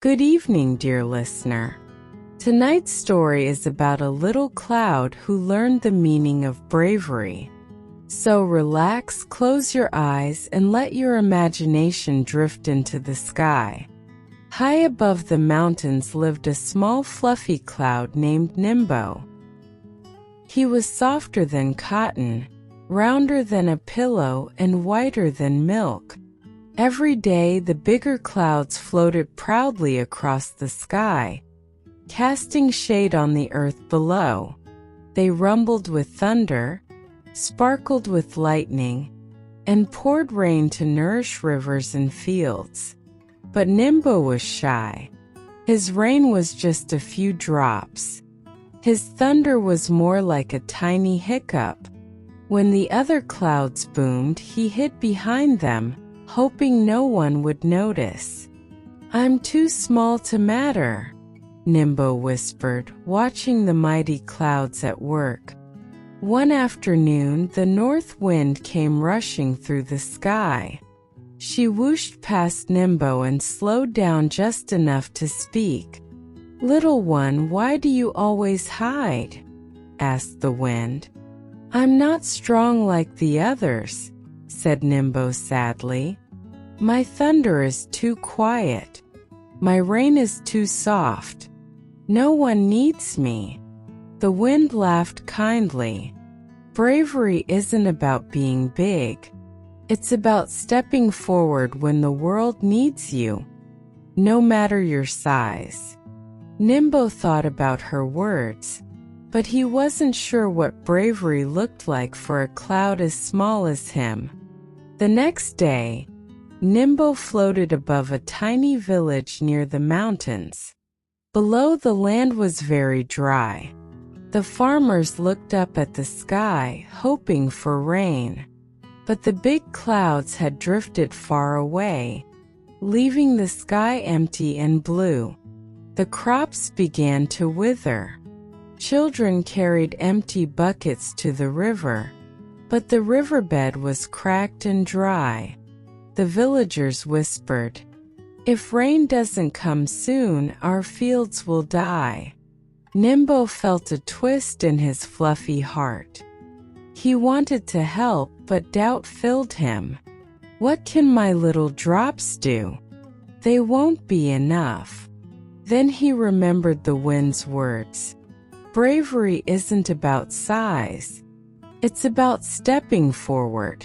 Good evening, dear listener. Tonight's story is about a little cloud who learned the meaning of bravery. So relax, close your eyes, and let your imagination drift into the sky. High above the mountains lived a small fluffy cloud named Nimbo. He was softer than cotton, rounder than a pillow, and whiter than milk. Every day the bigger clouds floated proudly across the sky, casting shade on the earth below. They rumbled with thunder, sparkled with lightning, and poured rain to nourish rivers and fields. But Nimbo was shy. His rain was just a few drops. His thunder was more like a tiny hiccup. When the other clouds boomed, he hid behind them, hoping no one would notice. "I'm too small to matter," Nimbo whispered, watching the mighty clouds at work. One afternoon, the north wind came rushing through the sky. She whooshed past Nimbo and slowed down just enough to speak. "Little one, why do you always hide?" asked the wind. "I'm not strong like the others," said Nimbo sadly. "My thunder is too quiet. My rain is too soft. No one needs me." The wind laughed kindly. "Bravery isn't about being big. It's about stepping forward when the world needs you, no matter your size." Nimbo thought about her words, but he wasn't sure what bravery looked like for a cloud as small as him. The next day, Nimbo floated above a tiny village near the mountains. Below, the land was very dry. The farmers looked up at the sky, hoping for rain. But the big clouds had drifted far away, leaving the sky empty and blue. The crops began to wither. Children carried empty buckets to the river, but the riverbed was cracked and dry. The villagers whispered, "If rain doesn't come soon, our fields will die." Nimbo felt a twist in his fluffy heart. He wanted to help, but doubt filled him. "What can my little drops do? They won't be enough." Then he remembered the wind's words. Bravery isn't about size. It's about stepping forward.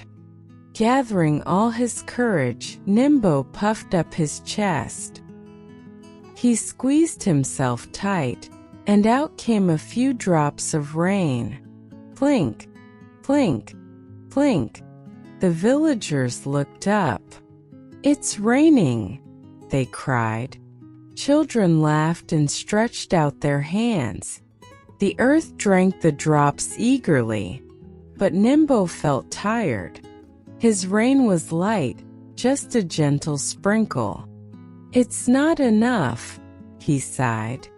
Gathering all his courage, Nimbo puffed up his chest. He squeezed himself tight, and out came a few drops of rain. Plink, plink, plink. The villagers looked up. "It's raining," they cried. Children laughed and stretched out their hands. The earth drank the drops eagerly, but Nimbo felt tired. His rain was light, just a gentle sprinkle. "It's not enough," he sighed.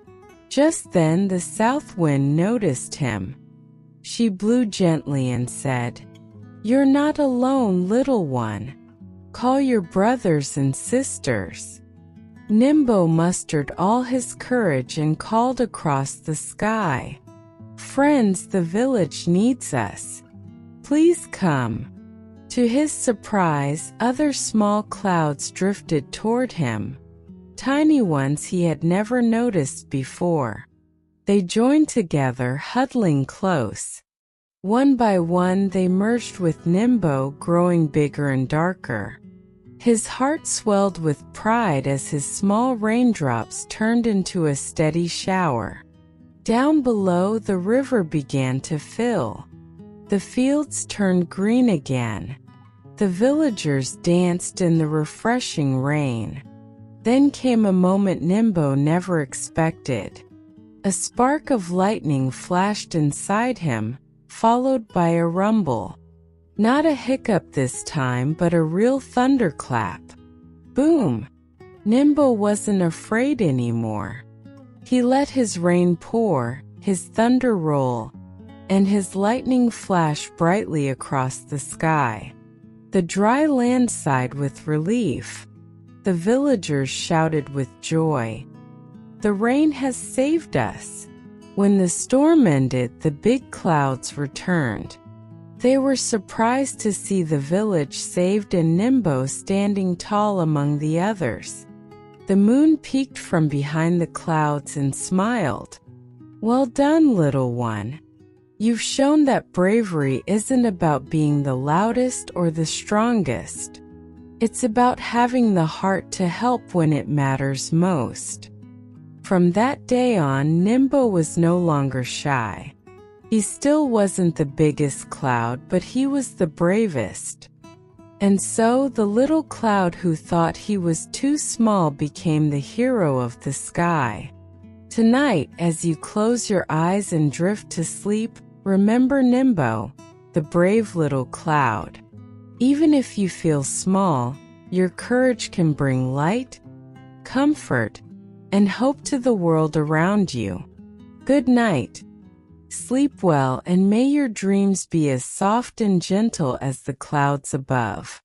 Just then the south wind noticed him. She blew gently and said, "You're not alone, little one. Call your brothers and sisters." Nimbo mustered all his courage and called across the sky, "Friends, the village needs us. Please come." To his surprise, other small clouds drifted toward him, tiny ones he had never noticed before. They joined together, huddling close. One by one they merged with Nimbo, growing bigger and darker. His heart swelled with pride as his small raindrops turned into a steady shower. Down below, the river began to fill. The fields turned green again. The villagers danced in the refreshing rain. Then came a moment Nimbo never expected. A spark of lightning flashed inside him, followed by a rumble. Not a hiccup this time, but a real thunderclap. Boom! Nimbo wasn't afraid anymore. He let his rain pour, his thunder roll, and his lightning flash brightly across the sky. The dry land sighed with relief. The villagers shouted with joy. "The rain has saved us." When the storm ended, the big clouds returned. They were surprised to see the village saved and Nimbo standing tall among the others. The moon peeked from behind the clouds and smiled. "Well done, little one. You've shown that bravery isn't about being the loudest or the strongest. It's about having the heart to help when it matters most." From that day on, Nimbo was no longer shy. He still wasn't the biggest cloud, but he was the bravest. And so the little cloud who thought he was too small became the hero of the sky. Tonight, as you close your eyes and drift to sleep, remember Nimbo, the brave little cloud. Even if you feel small, your courage can bring light, comfort, and hope to the world around you. Good night. Sleep well, and may your dreams be as soft and gentle as the clouds above.